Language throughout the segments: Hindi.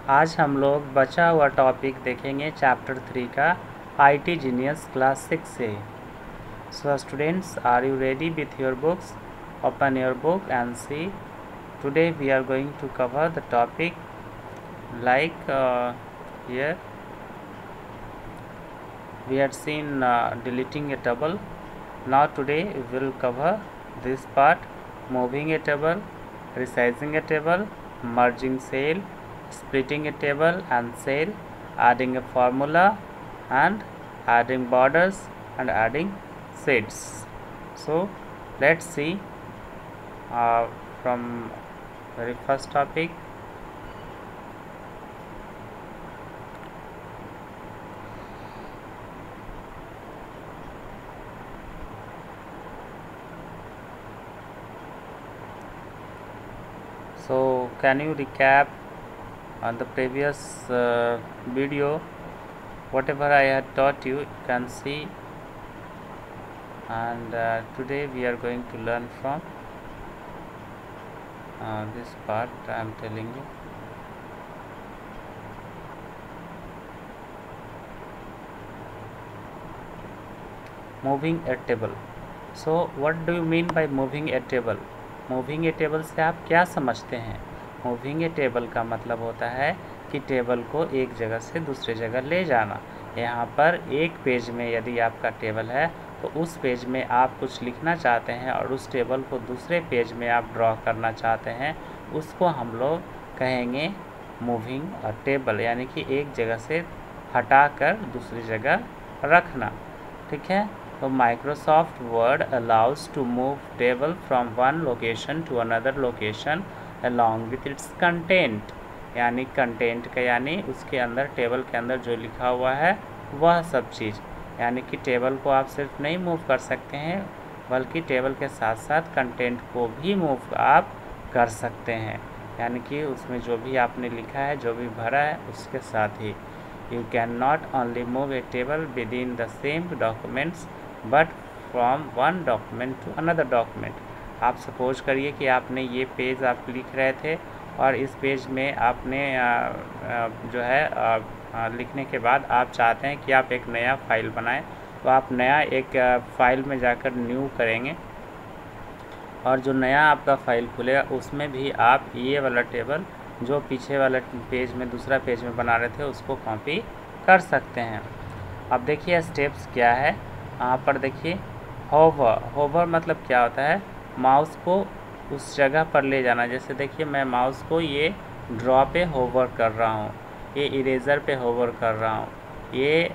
आज हम लोग बचा हुआ टॉपिक देखेंगे चैप्टर 3 का IT जीनियस क्लास 6 से। So students, are you ready with your books? Open your book and see. Today we are going to cover the topic like here we had seen deleting a table. Now today we will cover this part: moving a table, resizing a table, merging cell, splitting a table and cell, adding a formula and adding borders and adding shades. So let's see from very first topic. So can you recap on the previous video whatever I had taught you? You can see, and today we are going to learn from this part I am telling you. Moving a table. So what do you mean by moving a table? Moving A table से आप क्या समझते हैं? मूविंग ए टेबल का मतलब होता है कि टेबल को एक जगह से दूसरे जगह ले जाना। यहाँ पर एक पेज में यदि आपका टेबल है तो उस पेज में आप कुछ लिखना चाहते हैं और उस टेबल को दूसरे पेज में आप ड्रॉ करना चाहते हैं, उसको हम लोग कहेंगे मूविंग अ टेबल, यानी कि एक जगह से हटाकर दूसरी जगह रखना। ठीक है, तो Microsoft Word allows to move table from one location to another location along with its content, यानी कंटेंट का यानी उसके अंदर टेबल के अंदर जो लिखा हुआ है वह सब चीज़, यानी कि टेबल को आप सिर्फ नहीं मूव कर सकते हैं बल्कि टेबल के साथ साथ कंटेंट को भी मूव आप कर सकते हैं, यानी कि उसमें जो भी आपने लिखा है, जो भी भरा है उसके साथ ही। You cannot only move a table within the same documents but from one document to another document. आप सपोज करिए कि आपने ये पेज आप लिख रहे थे और इस पेज में आपने जो है लिखने के बाद आप चाहते हैं कि आप एक नया फाइल बनाएं, तो आप नया एक फाइल में जाकर न्यू करेंगे और जो नया आपका फाइल खुलेगा उसमें भी आप ये वाला टेबल जो पीछे वाला पेज में दूसरा पेज में बना रहे थे उसको कॉपी कर सकते हैं। अब देखिए स्टेप्स क्या है, यहाँ पर देखिए होवर। होवर मतलब क्या होता है? माउस को उस जगह पर ले जाना। जैसे देखिए मैं माउस को ये ड्रॉ पे होवर कर रहा हूँ, ये इरेज़र पे होवर कर रहा हूँ, ये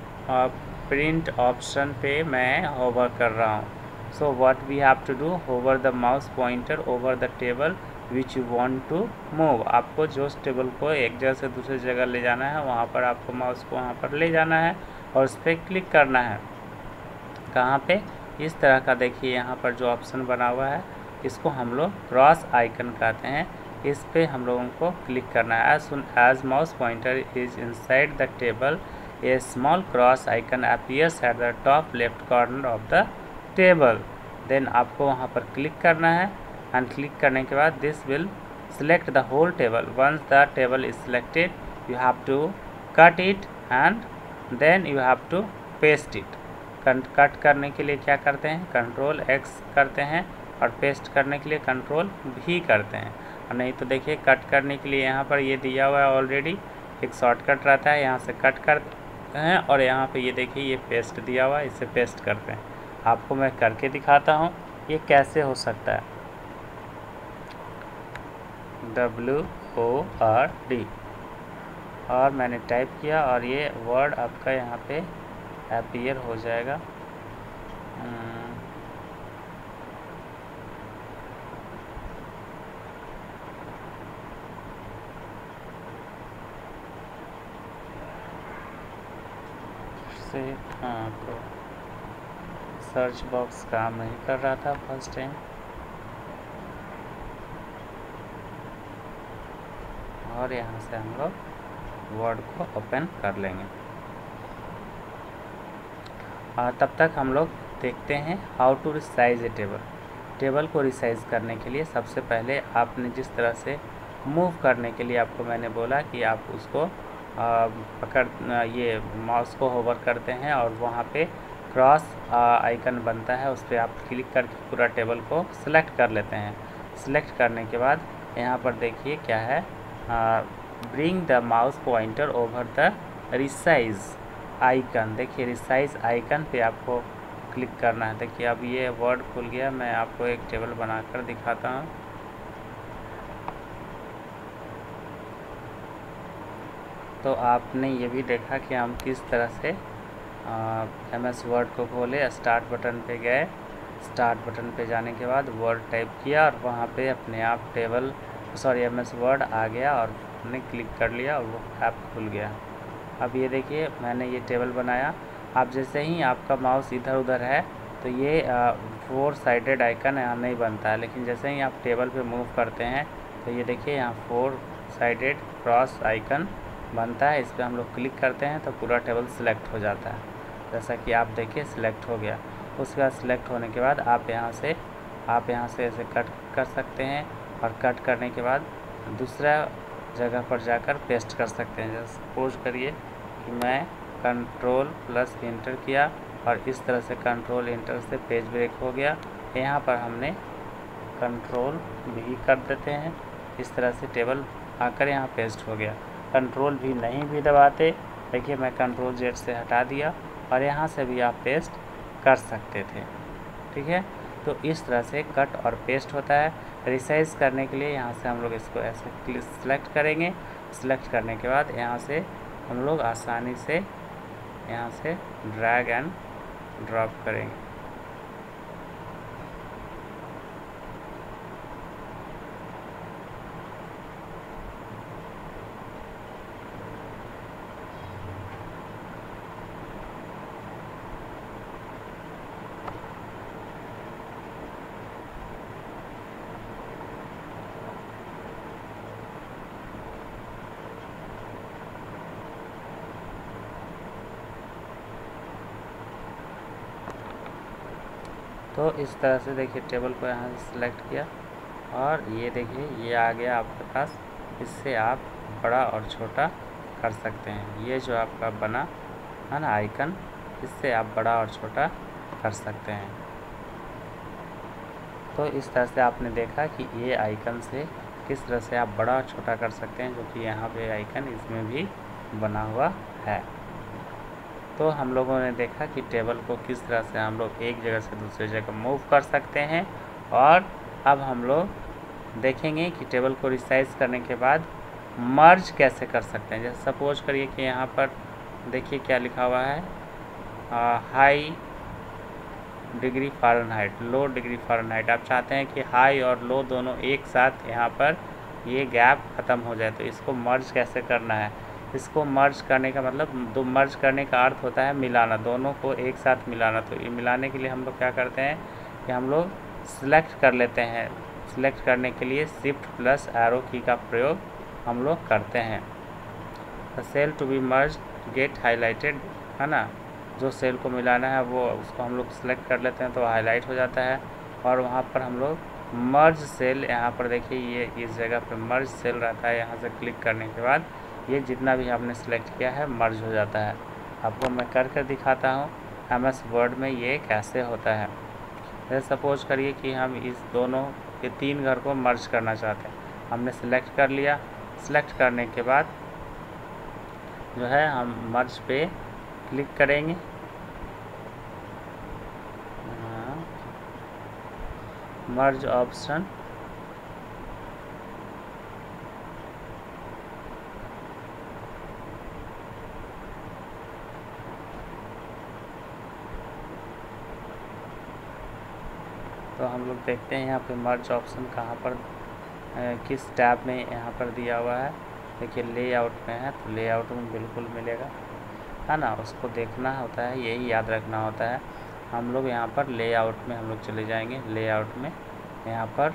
प्रिंट ऑप्शन पे मैं होवर कर रहा हूँ। So what we have to do, hover the mouse pointer over the table which you want to move. आपको जो टेबल को एक जगह से दूसरी जगह ले जाना है वहाँ पर आपको माउस को वहाँ पर ले जाना है और उस पर क्लिक करना है। कहाँ पे? इस तरह का देखिए यहाँ पर जो ऑप्शन बना हुआ है इसको हम लोग क्रॉस आइकन कहते हैं, इस पे हम लोगों को क्लिक करना है। As soon as mouse pointer is inside the table a small cross icon appears at the top left corner of the table. Then आपको वहाँ पर क्लिक करना है एंड क्लिक करने के बाद this will select the whole table. Once the table is selected, you have to cut it and then you have to paste it. Cut करने के लिए क्या करते हैं? कंट्रोल X करते हैं और पेस्ट करने के लिए कंट्रोल V करते हैं। और नहीं तो देखिए कट करने के लिए यहाँ पर ये दिया हुआ है ऑलरेडी, एक शॉर्टकट रहता है, यहाँ से कट करते हैं और यहाँ पे ये देखिए ये पेस्ट दिया हुआ है, इसे पेस्ट करते हैं। आपको मैं करके दिखाता हूँ ये कैसे हो सकता है। WORD और मैंने टाइप किया और ये वर्ड आपका यहाँ पे अपीयर हो जाएगा। से तो सर्च बॉक्स काम नहीं कर रहा था फर्स्ट टाइम, और यहाँ से हम लोग वर्ड को ओपन कर लेंगे। तब तक हम लोग देखते हैं how to resize a table. Table को रिसाइज करने के लिए सबसे पहले आपने जिस तरह से मूव करने के लिए आपको मैंने बोला कि आप उसको ये माउस को होवर करते हैं और वहाँ पे क्रॉस आइकन बनता है, उस पर आप क्लिक करके पूरा टेबल को सिलेक्ट कर लेते हैं। सिलेक्ट करने के बाद यहाँ पर देखिए क्या है, bring the mouse pointer over the resize icon. देखिए रिसाइज आइकन पे आपको क्लिक करना है। देखिए अब ये वर्ड खुल गया। मैं आपको एक टेबल बनाकर दिखाता हूँ। तो आपने ये भी देखा कि हम किस तरह से MS वर्ड को खोले, स्टार्ट बटन पे गए, स्टार्ट बटन पे जाने के बाद वर्ड टाइप किया और वहाँ पे अपने आप MS वर्ड आ गया और हमने क्लिक कर लिया और वो ऐप खुल गया। अब ये देखिए मैंने ये टेबल बनाया। आप जैसे ही आपका माउस इधर उधर है तो ये 4 साइडेड आइकन यहाँ नहीं बनता है, लेकिन जैसे ही आप टेबल पे मूव करते हैं तो ये देखिए यहाँ 4 साइडेड क्रॉस आइकन बनता है। इस पर हम लोग क्लिक करते हैं तो पूरा टेबल सिलेक्ट हो जाता है, जैसा कि आप देखिए सिलेक्ट हो गया। उसके बाद सिलेक्ट होने के बाद आप यहाँ से ऐसे कट कर सकते हैं और कट करने के बाद दूसरा जगह पर जाकर पेस्ट कर सकते हैं। जैसे सपोज करिए कि मैं Ctrl+Enter किया और इस तरह से Ctrl+Enter से पेज ब्रेक हो गया। यहाँ पर हमने कंट्रोल भी कर देते हैं, इस तरह से टेबल आकर यहाँ पेस्ट हो गया। कंट्रोल भी नहीं भी दबाते, देखिए मैं Ctrl+Z से हटा दिया और यहाँ से भी आप पेस्ट कर सकते थे। ठीक है, तो इस तरह से कट और पेस्ट होता है। रिसाइज करने के लिए यहाँ से हम लोग इसको ऐसे सिलेक्ट करेंगे। सिलेक्ट करने के बाद यहाँ से हम लोग आसानी से यहाँ से ड्रैग एंड ड्रॉप करेंगे। तो इस तरह से देखिए टेबल को यहाँ से सिलेक्ट किया और ये देखिए ये आ गया आपके पास। इससे आप बड़ा और छोटा कर सकते हैं। ये जो आपका बना है ना आइकन, इससे आप बड़ा और छोटा कर सकते हैं। तो इस तरह से आपने देखा कि ये आइकन से किस तरह से आप बड़ा और छोटा कर सकते हैं, जो कि यहाँ पे आइकन इसमें भी बना हुआ है। तो हम लोगों ने देखा कि टेबल को किस तरह से हम लोग एक जगह से दूसरी जगह मूव कर सकते हैं। और अब हम लोग देखेंगे कि टेबल को रिसाइज करने के बाद मर्ज कैसे कर सकते हैं। जैसे सपोज करिए कि यहाँ पर देखिए क्या लिखा हुआ है, हाई डिग्री फ़ारेनहाइट, लो डिग्री फ़ारेनहाइट। आप चाहते हैं कि हाई और लो दोनों एक साथ यहाँ पर ये गैप ख़त्म हो जाए, तो इसको मर्ज कैसे करना है। इसको मर्ज करने का मतलब मर्ज करने का अर्थ होता है मिलाना, दोनों को एक साथ मिलाना। तो ये मिलाने के लिए हम लोग क्या करते हैं कि हम लोग सिलेक्ट कर लेते हैं। सिलेक्ट करने के लिए Shift+Arrow की का प्रयोग हम लोग करते हैं। The cell to be merge get highlighted, है ना, जो सेल को मिलाना है वो उसको हम लोग सिलेक्ट कर लेते हैं तो हाईलाइट हो जाता है। और वहाँ पर हम लोग मर्ज सेल, यहाँ पर देखिए ये इस जगह पे मर्ज सेल रहता है। यहाँ से क्लिक करने के बाद ये जितना भी आपने सेलेक्ट किया है मर्ज हो जाता है। आपको मैं कर दिखाता हूँ MS वर्ड में ये कैसे होता है। जैसे सपोज करिए कि हम इस दोनों के 3 घर को मर्ज करना चाहते हैं। हमने सेलेक्ट कर लिया। सेलेक्ट करने के बाद जो है हम मर्ज पे क्लिक करेंगे। मर्ज ऑप्शन, तो हम लोग देखते हैं यहाँ पे मर्ज ऑप्शन कहाँ पर किस टैब में यहाँ पर दिया हुआ है। देखिए लेआउट में है, तो लेआउट में बिल्कुल मिलेगा, है ना। उसको देखना होता है, यही याद रखना होता है। हम लोग यहाँ पर लेआउट में हम लोग चले जाएंगे। लेआउट में यहाँ पर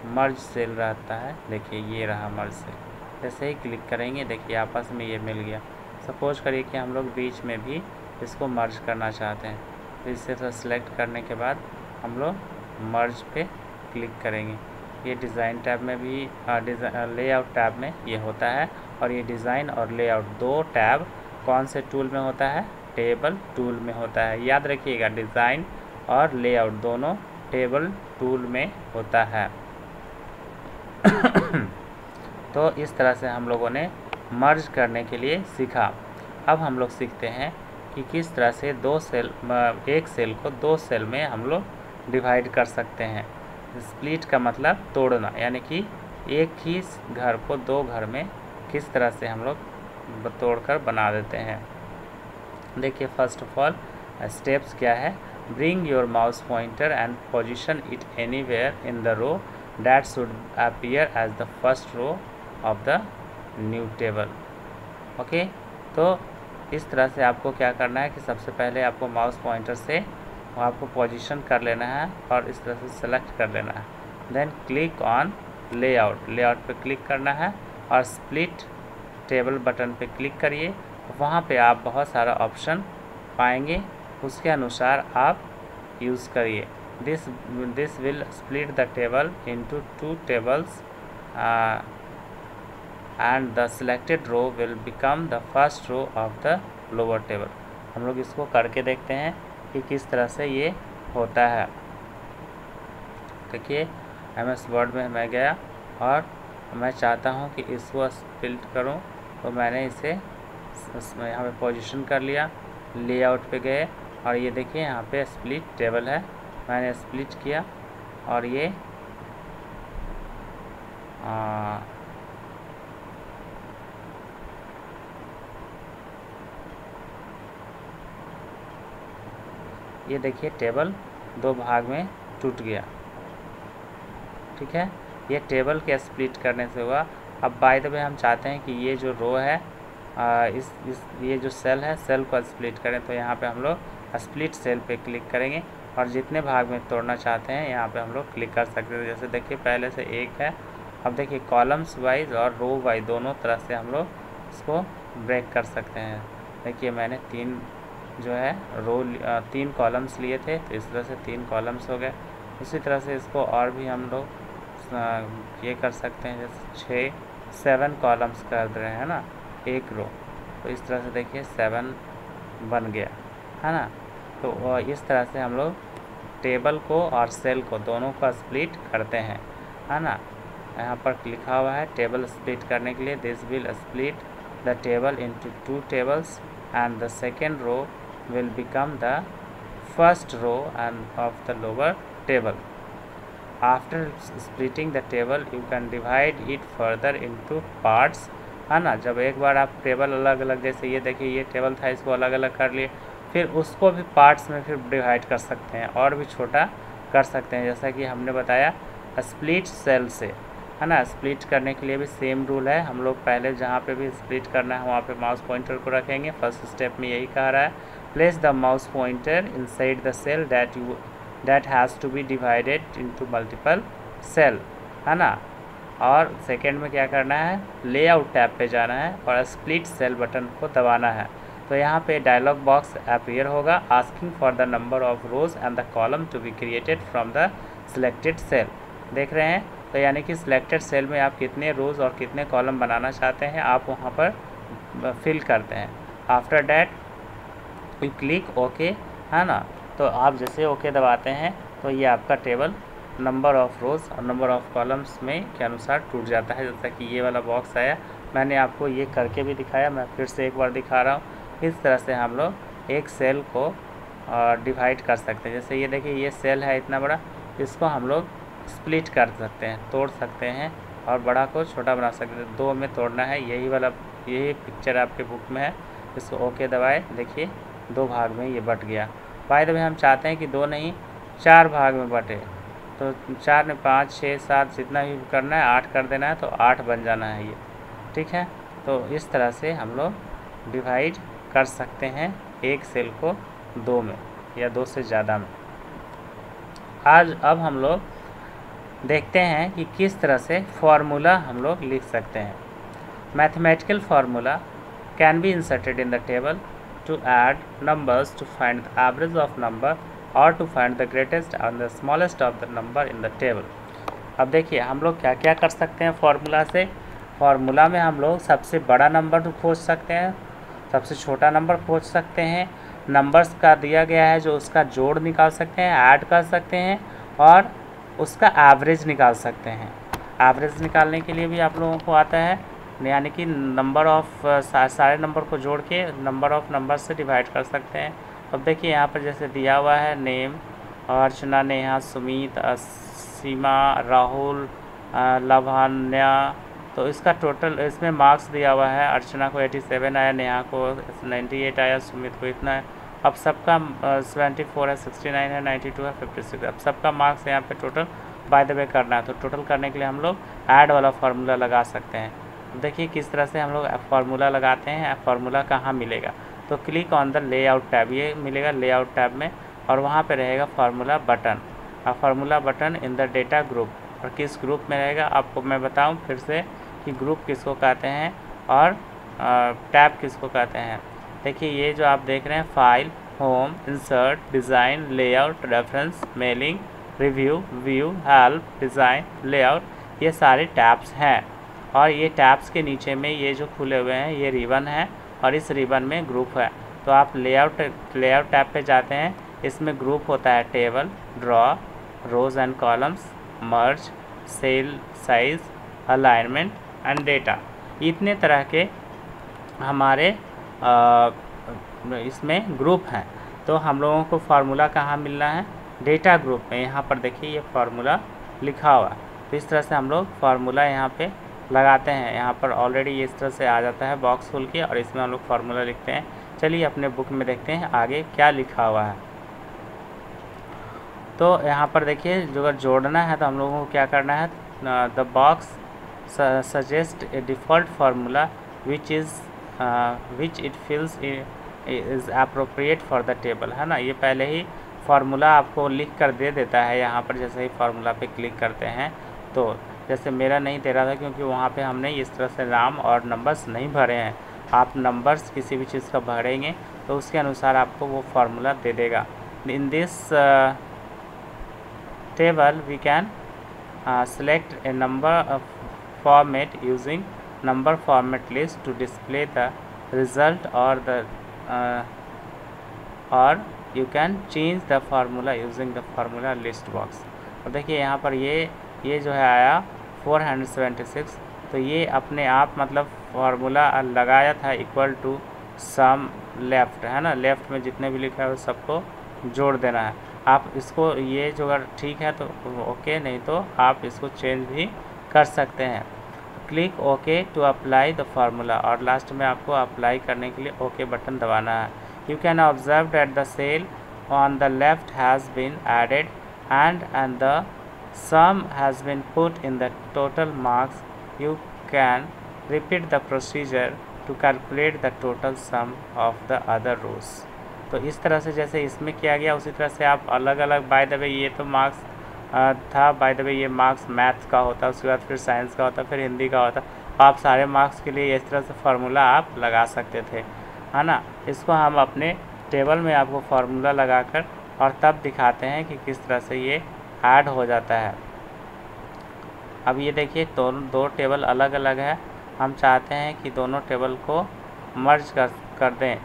मर्ज सेल रहता है, देखिए ये रहा मर्ज सेल। जैसे ही क्लिक करेंगे देखिए आपस में ये मिल गया। सपोज करिए कि हम लोग बीच में भी इसको मर्ज करना चाहते हैं, तो इससे तो सिलेक्ट करने के बाद हम लोग मर्ज पे क्लिक करेंगे। ये डिज़ाइन टैब में भी लेआउट टैब में ये होता है। और ये डिज़ाइन और लेआउट दो टैब कौन से टूल में होता है? टेबल टूल में होता है। याद रखिएगा, डिज़ाइन और लेआउट दोनों टेबल टूल में होता है। तो इस तरह से हम लोगों ने मर्ज करने के लिए सीखा। अब हम लोग सीखते हैं कि किस तरह से एक सेल को दो सेल में हम लोग डिवाइड कर सकते हैं। स्प्लिट का मतलब तोड़ना, यानी कि एक ही घर को दो घर में किस तरह से हम लोग तोड़कर बना देते हैं। देखिए, फर्स्ट ऑफ ऑल स्टेप्स क्या है? Bring your mouse pointer and position it anywhere in the row that should appear as the first row of the new table. Okay, तो इस तरह से आपको क्या करना है कि सबसे पहले आपको माउस पॉइंटर से आपको पोजीशन कर लेना है और इस तरह से सेलेक्ट कर लेना है। Then click on layout, layout पे क्लिक करना है और स्प्लिट टेबल बटन पे क्लिक करिए। वहाँ पे आप बहुत सारा ऑप्शन पाएंगे, उसके अनुसार आप यूज़ करिए। This will split the table into 2 tables and the selected row will become the first row of the lower table। हम लोग इसको करके देखते हैं कि किस तरह से ये होता है। देखिए, MS वर्ड में मैं गया और मैं चाहता हूँ कि इसको स्प्लिट करूँ, तो मैंने इसे यहाँ पे पोजीशन कर लिया। लेआउट पे गए और ये देखिए यहाँ पे स्प्लिट टेबल है, मैंने स्प्लिट किया और ये देखिए टेबल दो भाग में टूट गया। ठीक है, ये टेबल के स्प्लिट करने से हुआ। अब बाय द वे हम चाहते हैं कि ये जो रो है ये जो सेल है, सेल को स्प्लिट करें, तो यहाँ पे हम लोग स्प्लिट सेल पे क्लिक करेंगे और जितने भाग में तोड़ना चाहते हैं यहाँ पे हम लोग क्लिक कर सकते हैं। जैसे देखिए पहले से एक है, अब देखिए कॉलम्स वाइज और रो वाइज दोनों तरह से हम लोग इसको ब्रेक कर सकते हैं। देखिए मैंने तीन कॉलम्स लिए थे, तो इस तरह से 3 कॉलम्स हो गए। उसी तरह से इसको और भी हम लोग ये कर सकते हैं, जैसे 7 कॉलम्स कर रहे हैं ना एक रो, तो इस तरह से देखिए 7 बन गया है ना। तो इस तरह से हम लोग टेबल को और सेल को दोनों का स्प्लिट करते हैं, है ना। यहाँ पर लिखा हुआ है टेबल स्प्लिट करने के लिए, this will split the table into 2 tables and the second row will become the first row and of the lower table. After splitting the table you can divide it further into parts, है ना। जब एक बार आप टेबल अलग अलग, जैसे ये देखिए ये टेबल था, इसको अलग अलग कर लिए, फिर उसको भी पार्ट्स में फिर डिवाइड कर सकते हैं और भी छोटा कर सकते हैं, जैसा कि हमने बताया स्प्लिट सेल से, है ना। स्प्लिट करने के लिए भी सेम रूल है। हम लोग पहले जहाँ पे भी स्प्लिट करना है वहाँ पे माउस पॉइंटर को रखेंगे। फर्स्ट स्टेप में यही कह रहा है, place the mouse pointer inside the cell that has to be divided into multiple cell, है ना। और सेकेंड में क्या करना है, लेआउट टैब पे जाना है और स्प्लिट सेल बटन को दबाना है। तो यहाँ पे डायलॉग बॉक्स अपीयर होगा, asking for the number of rows and the column to be created from the selected cell. देख रहे हैं, तो यानी कि सिलेक्टेड सेल में आप कितने रोज़ और कितने कॉलम बनाना चाहते हैं आप वहाँ पर फिल करते हैं। After that we click okay, है ना। तो आप जैसे ओके दबाते हैं तो ये आपका टेबल नंबर ऑफ़ रोज़ और नंबर ऑफ़ कॉलम्स में के अनुसार टूट जाता है। जैसा कि ये वाला बॉक्स आया, मैंने आपको ये करके भी दिखाया, मैं फिर से एक बार दिखा रहा हूँ। इस तरह से हम लोग एक सेल को डिवाइड कर सकते हैं। जैसे ये देखिए ये सेल है इतना बड़ा, इसको हम लोग स्प्लिट कर सकते हैं, तोड़ सकते हैं और बड़ा को छोटा बना सकते हैं। 2 में तोड़ना है, यही पिक्चर आपके बुक में है। इसको ओके दबाए, देखिए 2 भाग में ये बट गया। बाय द वे हम चाहते हैं कि 2 नहीं 4 भाग में बटे, तो 4 ने 5 6 7 जितना भी करना है 8 कर देना है, तो 8 बन जाना है ये, ठीक है। तो इस तरह से हम लोग डिवाइड कर सकते हैं एक सेल को 2 में या 2 से ज़्यादा में। अब हम लोग देखते हैं कि किस तरह से फार्मूला हम लोग लिख सकते हैं। Mathematical formula can be inserted in the table to add numbers to find the average of number और to find the greatest and the smallest of the number in the table. अब देखिए हम लोग क्या क्या कर सकते हैं फार्मूला से। फार्मूला में हम लोग सबसे बड़ा नंबर खोज सकते हैं, सबसे छोटा नंबर खोज सकते हैं, नंबर्स का दिया गया है जो उसका जोड़ निकाल सकते हैं, ऐड कर सकते हैं और उसका एवरेज निकाल सकते हैं। एवरेज निकालने के लिए भी आप लोगों को आता है, यानी कि नंबर ऑफ सारे नंबर को जोड़ के नंबर ऑफ नंबर से डिवाइड कर सकते हैं। अब देखिए यहाँ पर जैसे दिया हुआ है नेम, अर्चना, नेहा, सुमित, सीमा, राहुल, लाभान्या, तो इसका टोटल इसमें मार्क्स दिया हुआ है। अर्चना को 87 आया, नेहा को 98 आया, सुमित को इतना है। अब सबका 74 है, 69 है, 92 है, 56। अब सबका मार्क्स यहाँ पे टोटल बाय द वे करना है, तो टोटल करने के लिए हम लोग ऐड वाला फार्मूला लगा सकते हैं। देखिए किस तरह से हम लोग फार्मूला लगाते हैं। फार्मूला कहाँ मिलेगा, तो click on the layout tab, ये मिलेगा लेआउट टैब में, और वहाँ पे रहेगा फार्मूला बटन। और formula button in the data group, और किस ग्रुप में रहेगा आपको मैं बताऊँ फिर से कि ग्रुप किसको कहते हैं और टैब किसको कहते हैं। देखिए ये जो आप देख रहे हैं file, home, insert, design, layout, reference, mailing, review, view, help, design, layout, ये सारे टैब्स हैं। और ये टैब्स के नीचे में ये जो खुले हुए हैं ये रिबन है, और इस रिबन में ग्रुप है। तो आप लेआउट टैब पे जाते हैं, इसमें ग्रुप होता है table, draw, rows and columns, merge, cell size, alignment and data. इतने तरह के हमारे इसमें ग्रुप हैं। तो हम लोगों को फार्मूला कहाँ मिलना है, डेटा ग्रुप में। यहाँ पर देखिए ये फार्मूला लिखा हुआ है, तो इस तरह से हम लोग फार्मूला यहाँ पे लगाते हैं। यहाँ पर ऑलरेडी इस तरह से आ जाता है बॉक्स खोल के, और इसमें हम लोग फार्मूला लिखते हैं। चलिए अपने बुक में देखते हैं आगे क्या लिखा हुआ है। तो यहाँ पर देखिए जो अगर जोड़ना है तो हम लोगों को क्या करना है, the box suggest A default formula which it feels is appropriate for the table, है ना। ये पहले ही फार्मूला आपको लिख कर दे देता है। यहाँ पर जैसे ही फार्मूला पे क्लिक करते हैं, तो जैसे मेरा नहीं दे रहा था क्योंकि वहाँ पे हमने इस तरह से नाम और नंबर्स नहीं भरे हैं। आप नंबर्स किसी भी चीज़ का भरेंगे तो उसके अनुसार आपको वो फार्मूला दे देगा। In this table we can select a number of format using number format list to display the result, or you can change the formula using the formula list box। और देखिए यहाँ पर ये जो है आया 476, तो ये अपने आप मतलब फार्मूला लगाया था इक्वल टू सम लेफ़्ट, है ना। लेफ़्ट में जितने भी लिखा है वो सबको जोड़ देना है। आप इसको ये जो अगर ठीक है तो ओके, नहीं तो आप इसको चेंज भी कर सकते हैं। Click okay to apply the formula, और लास्ट में आपको अप्लाई करने के लिए ओके बटन दबाना है। You can observe that the cell on the left has been added and the sum has been put in the total marks. You can repeat the procedure to calculate the total sum of the other rows। तो इस तरह से जैसे इसमें किया गया उसी तरह से आप अलग अलग, बाय द वे ये तो मार्क्स था, बाय द वे ये मार्क्स मैथ्स का होता, उसके बाद फिर साइंस का होता, फिर हिंदी का होता। आप सारे मार्क्स के लिए इस तरह से फार्मूला आप लगा सकते थे, है ना। इसको हम अपने टेबल में आपको फार्मूला लगाकर और तब दिखाते हैं कि किस तरह से ये ऐड हो जाता है। अब ये देखिए दो टेबल अलग अलग है, हम चाहते हैं कि दोनों टेबल को मर्ज कर दें।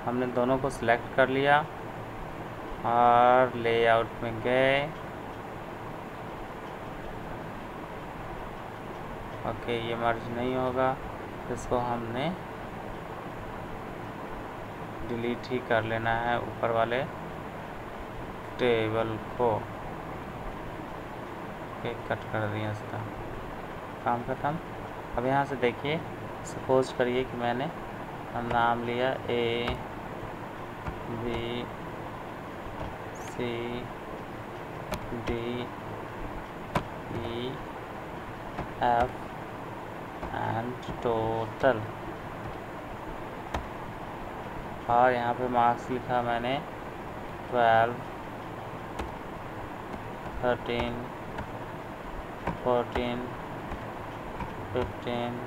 हमने दोनों को सिलेक्ट कर लिया और लेआउट में गए। ओके, ये मर्ज नहीं होगा, इसको हमने डिलीट ही कर लेना है ऊपर वाले टेबल को। कट कर दिया इसका, काम खत्म। अब यहाँ से देखिए, सपोज करिए कि मैंने नाम लिया A B C D E F and total, और यहाँ पे मार्क्स लिखा मैंने 12, 13, 14, 15,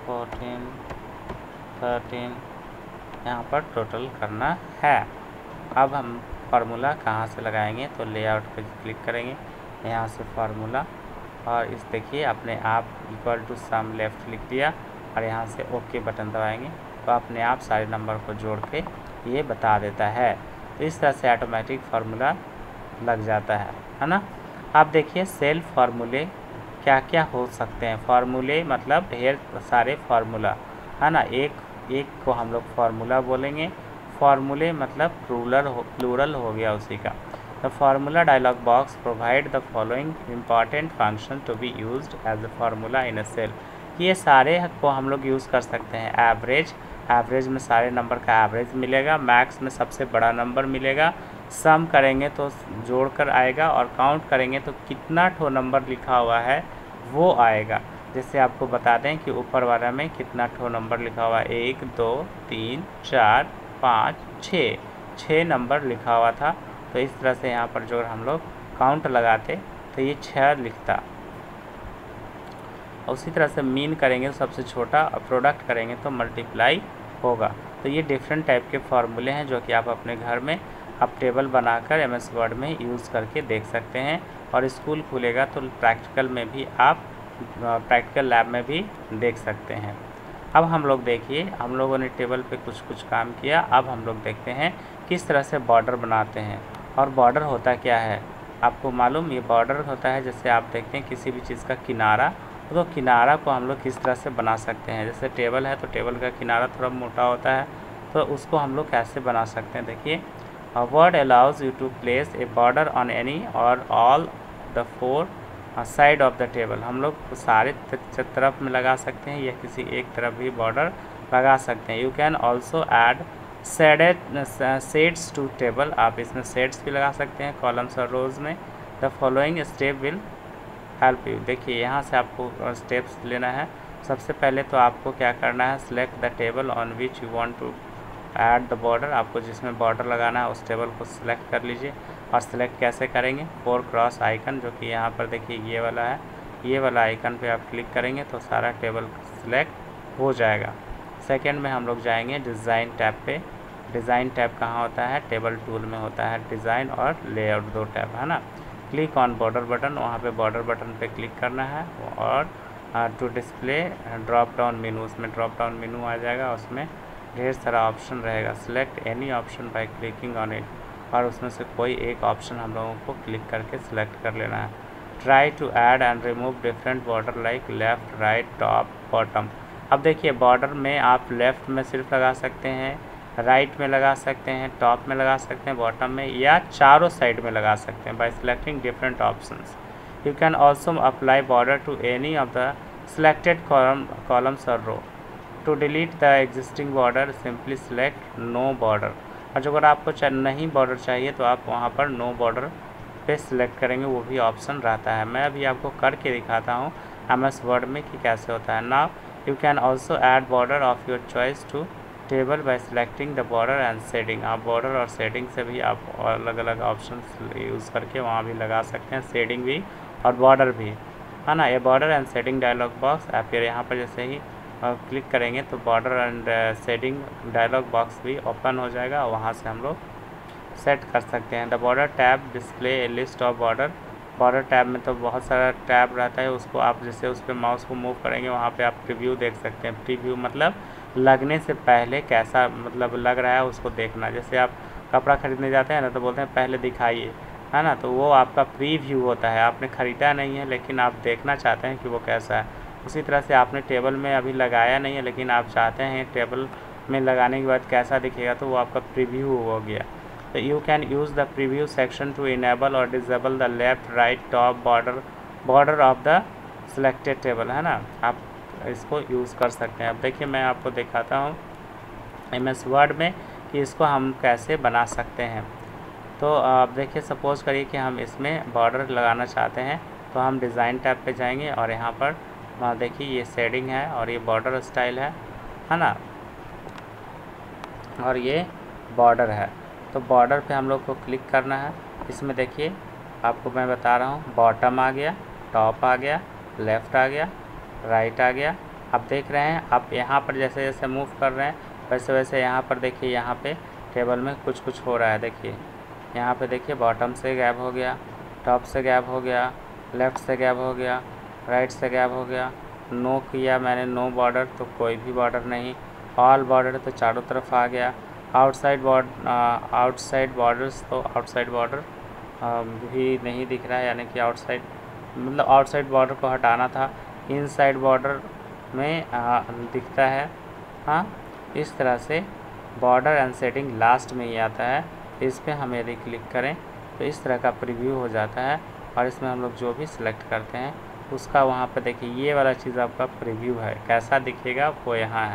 14, 13, यहाँ पर टोटल करना है। अब हम फार्मूला कहाँ से लगाएंगे, तो लेआउट पे क्लिक करेंगे, यहाँ से फार्मूला, और इस देखिए अपने आप इक्वल टू सम लेफ्ट लिख दिया और यहाँ से ओके बटन दबाएंगे तो अपने आप सारे नंबर को जोड़ के ये बता देता है। तो इस तरह से ऑटोमेटिक फार्मूला लग जाता है ना। आप देखिए सेल्फ फार्मूले क्या क्या हो सकते हैं। फार्मूले मतलब ढेर सारे फार्मूला है ना, एक को हम लोग फार्मूला बोलेंगे। फार्मूले मतलब प्लूरल हो गया उसी का। The formula dialog box provide the following important function to be used as a formula in a cell. ये सारे को हम लोग यूज़ कर सकते हैं। एवरेज में सारे नंबर का एवरेज मिलेगा, मैक्स में सबसे बड़ा नंबर मिलेगा, सम करेंगे तो जोड़कर आएगा और काउंट करेंगे तो कितना ठो नंबर लिखा हुआ है वो आएगा। जैसे आपको बता दें कि ऊपर वाला में कितना ठो नंबर लिखा हुआ है, 1 2 3 4 5 6 नंबर लिखा हुआ था। तो इस तरह से यहाँ पर जो हम लोग काउंट लगाते तो ये 6 लिखता। उसी तरह से मीन करेंगे तो सबसे छोटा, और प्रोडक्ट करेंगे तो मल्टीप्लाई होगा। तो ये डिफरेंट टाइप के फार्मूले हैं जो कि आप अपने घर में आप टेबल बनाकर एमएस वर्ड में यूज़ करके देख सकते हैं। और स्कूल खुलेगा तो प्रैक्टिकल में भी आप प्रैक्टिकल लैब में भी देख सकते हैं। अब हम लोग देखिए, हम लोगों ने टेबल पे कुछ काम किया। अब हम लोग देखते हैं किस तरह से बॉर्डर बनाते हैं। और बॉर्डर होता क्या है आपको मालूम, ये बॉर्डर होता है जैसे आप देखते हैं किसी भी चीज़ का किनारा, तो किनारा को हम लोग किस तरह से बना सकते हैं। जैसे टेबल है तो टेबल का किनारा थोड़ा मोटा होता है, तो उसको हम लोग कैसे बना सकते हैं। देखिए, a Word allows you to place a border on any or all the 4 side of the table. हम लोग सारे तरफ में लगा सकते हैं या किसी एक तरफ भी बॉर्डर लगा सकते हैं। You can also add shades to table. आप इसमें शेड्स भी लगा सकते हैं कॉलम्स और रोज में। The following step will help you. देखिए यहाँ से आपको स्टेप्स लेना है। सबसे पहले तो आपको क्या करना है, select the table on which you want to add the border. आपको जिसमें बॉर्डर लगाना है उस टेबल को सिलेक्ट कर लीजिए। और सिलेक्ट कैसे करेंगे, 4 क्रॉस आइकन जो कि यहाँ पर देखिए ये वाला है, ये वाला आइकन पे आप क्लिक करेंगे तो सारा टेबल सिलेक्ट हो जाएगा। सेकंड में हम लोग जाएंगे डिज़ाइन टैब पे। डिज़ाइन टैब कहाँ होता है, टेबल टूल में होता है। डिज़ाइन और लेआउट 2 टैब है ना। क्लिक ऑन बॉर्डर बटन, वहाँ पे बॉर्डर बटन पे क्लिक करना है। और to display drop down menu, उसमें ड्रॉप डाउन मेनू आ जाएगा, उसमें ढेर सारा ऑप्शन रहेगा। Select any option by clicking on it, और उसमें से कोई एक ऑप्शन हम लोगों को क्लिक करके सिलेक्ट कर लेना है। Try to add and remove different border like left right top bottom. अब देखिए बॉर्डर में आप लेफ़्ट में सिर्फ लगा सकते हैं, राइट में लगा सकते हैं, टॉप में लगा सकते हैं, बॉटम में, या चारों साइड में लगा सकते हैं by selecting different options. You can also apply border to any of the selected columns or row. To delete the existing border simply select no border. और अगर आपको नहीं बॉर्डर चाहिए तो आप वहाँ पर नो बॉर्डर पे सिलेक्ट करेंगे, वो भी ऑप्शन रहता है। मैं अभी आपको करके दिखाता हूँ एमएस वर्ड में कि कैसे होता है। Now you can also add border of your choice to table by selecting the border and shading. आप बॉर्डर और शेडिंग से भी आप अलग अलग ऑप्शन यूज़ करके वहाँ भी लगा सकते हैं, शेडिंग भी और बॉर्डर भी है ना। ये border and shading dialog box आप फिर यहाँ पर जैसे ही क्लिक करेंगे तो border and shading dialog box भी ओपन हो जाएगा, और वहाँ से हम लोग सेट कर सकते हैं। The border tab display A list of border. Border tab में तो बहुत सारा टैब रहता है, उसको आप जैसे उस पर माउस को मूव करेंगे वहाँ पे आप प्रीव्यू देख सकते हैं। प्रीव्यू मतलब लगने से पहले कैसा मतलब लग रहा है उसको देखना। जैसे आप कपड़ा खरीदने जाते हैं ना तो बोलते हैं पहले दिखाइए, है ना, तो वो आपका प्रीव्यू होता है। आपने ख़रीदा नहीं है लेकिन आप देखना चाहते हैं कि वो कैसा है। उसी तरह से आपने टेबल में अभी लगाया नहीं है लेकिन आप चाहते हैं टेबल में लगाने के बाद कैसा दिखेगा, तो वो आपका प्रीव्यू हो गया। तो you can use the preview section to enable or disable the left right top border of the selected table, है ना। आप इसको यूज़ कर सकते हैं। अब देखिए मैं आपको दिखाता हूँ एमएस वर्ड में कि इसको हम कैसे बना सकते हैं। तो आप देखिए सपोज़ करिए कि हम इसमें बॉर्डर लगाना चाहते हैं, तो हम डिज़ाइन टैब पे जाएंगे और यहाँ पर देखिए ये शेडिंग है और ये बॉर्डर स्टाइल है ना, और ये बॉर्डर है। तो बॉर्डर पे हम लोग को क्लिक करना है। इसमें देखिए आपको मैं बता रहा हूँ, बॉटम आ गया, टॉप आ गया, लेफ़्ट आ गया, राइट आ गया। आप देख रहे हैं, आप यहाँ पर जैसे जैसे मूव कर रहे हैं वैसे वैसे यहाँ पर देखिए, यहाँ पे टेबल में कुछ कुछ हो रहा है। देखिए यहाँ पे देखिए, बॉटम से गैप हो गया, टॉप से गैप हो गया, लेफ़्ट से गैप हो गया, राइट से गैप हो गया। नो किया मैंने, नो बॉर्डर तो कोई भी बॉर्डर नहीं, ऑल बॉर्डर तो चारों तरफ आ गया। आउटसाइड बॉर्डर्स तो आउटसाइड बॉर्डर भी नहीं दिख रहा है, यानी कि आउटसाइड मतलब आउटसाइड बॉर्डर को हटाना था, इनसाइड बॉर्डर में दिखता है। हाँ, इस तरह से बॉर्डर एंड शेडिंग लास्ट में ही आता है। इस पर हम यदि क्लिक करें तो इस तरह का प्रीव्यू हो जाता है, और इसमें हम लोग जो भी सिलेक्ट करते हैं उसका वहाँ पर देखिए ये वाला चीज़ आपका प्रीव्यू है, कैसा दिखेगा वो यहाँ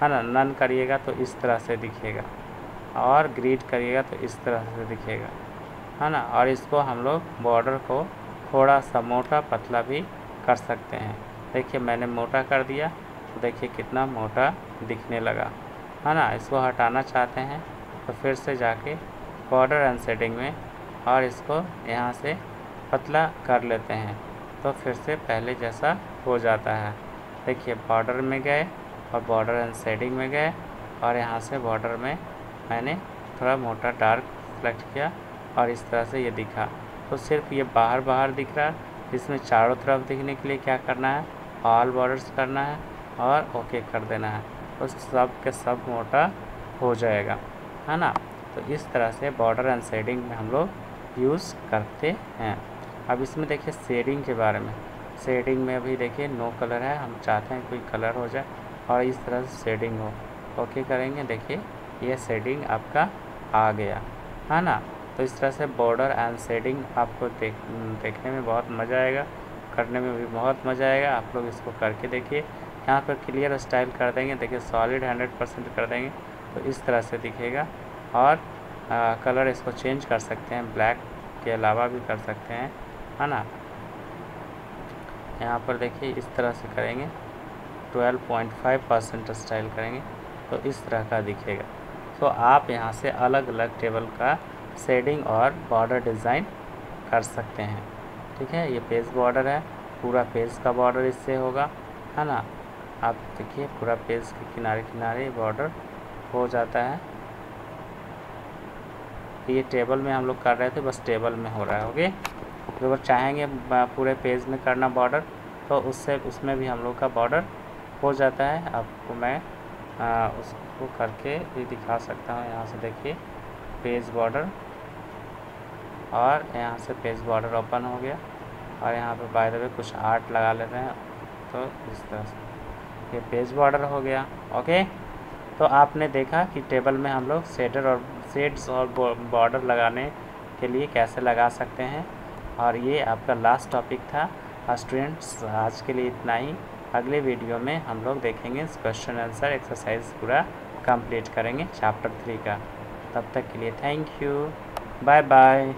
है ना। नन करिएगा तो इस तरह से दिखेगा, और ग्रिड करिएगा तो इस तरह से दिखेगा, है ना। और इसको हम लोग बॉर्डर को थोड़ा सा मोटा पतला भी कर सकते हैं। देखिए मैंने मोटा कर दिया तो देखिए कितना मोटा दिखने लगा, है ना। इसको हटाना चाहते हैं तो फिर से जाके बॉर्डर एंड शेडिंग में, और इसको यहाँ से पतला कर लेते हैं तो फिर से पहले जैसा हो जाता है। देखिए बॉर्डर में गए और बॉर्डर एंड शेडिंग में गए, और यहाँ से बॉर्डर में मैंने थोड़ा मोटा डार्क सेलेक्ट किया और इस तरह से ये दिखा। तो सिर्फ ये बाहर बाहर दिख रहा है, इसमें चारों तरफ दिखने के लिए क्या करना है, ऑल बॉर्डर्स करना है और ओके कर देना है, तो सब के सब मोटा हो जाएगा, है ना। तो इस तरह से बॉर्डर एंड शेडिंग में हम लोग यूज़ करते हैं। अब इसमें देखिए शेडिंग के बारे में, शेडिंग में अभी देखिए नो कलर है, हम चाहते हैं कोई कलर हो जाए और इस तरह से शेडिंग हो। ओके करेंगे, देखिए ये शेडिंग आपका आ गया, है ना। तो इस तरह से बॉर्डर एंड शेडिंग आपको देखने में बहुत मज़ा आएगा, करने में भी बहुत मज़ा आएगा। आप लोग इसको करके देखिए। यहाँ पर क्लियर स्टाइल कर देंगे, देखिए सॉलिड 100% कर देंगे तो इस तरह से दिखेगा। और कलर इसको चेंज कर सकते हैं, ब्लैक के अलावा भी कर सकते हैं, है ना। यहाँ पर देखिए इस तरह से करेंगे, 12.5% स्टाइल करेंगे तो इस तरह का दिखेगा। तो आप यहाँ से अलग अलग टेबल का शेडिंग और बॉर्डर डिज़ाइन कर सकते हैं। ठीक है, ये पेज बॉर्डर है, पूरा पेज का बॉर्डर इससे होगा, है ना। आप देखिए पूरा पेज के किनारे किनारे बॉर्डर हो जाता है। ये टेबल में हम लोग कर रहे थे, बस टेबल में हो रहा है। ओके, अगर चाहेंगे पूरे पेज में करना बॉर्डर तो उसमें भी हम लोग का बॉर्डर हो जाता है। आपको मैं उसको करके भी दिखा सकता हूँ। यहाँ से देखिए पेज बॉर्डर, और यहाँ से पेज बॉर्डर ओपन हो गया, और यहाँ पे बाय द वे कुछ आर्ट लगा लेते हैं तो इस तरह से ये पेज बॉर्डर हो गया। ओके, तो आपने देखा कि टेबल में हम लोग शेड्स और बॉर्डर लगाने के लिए कैसे लगा सकते हैं। और ये आपका लास्ट टॉपिक था स्टूडेंट्स। आज के लिए इतना ही। अगले वीडियो में हम लोग देखेंगे क्वेश्चन आंसर एक्सरसाइज पूरा कंप्लीट करेंगे चैप्टर 3 का। तब तक के लिए थैंक यू, बाय बाय।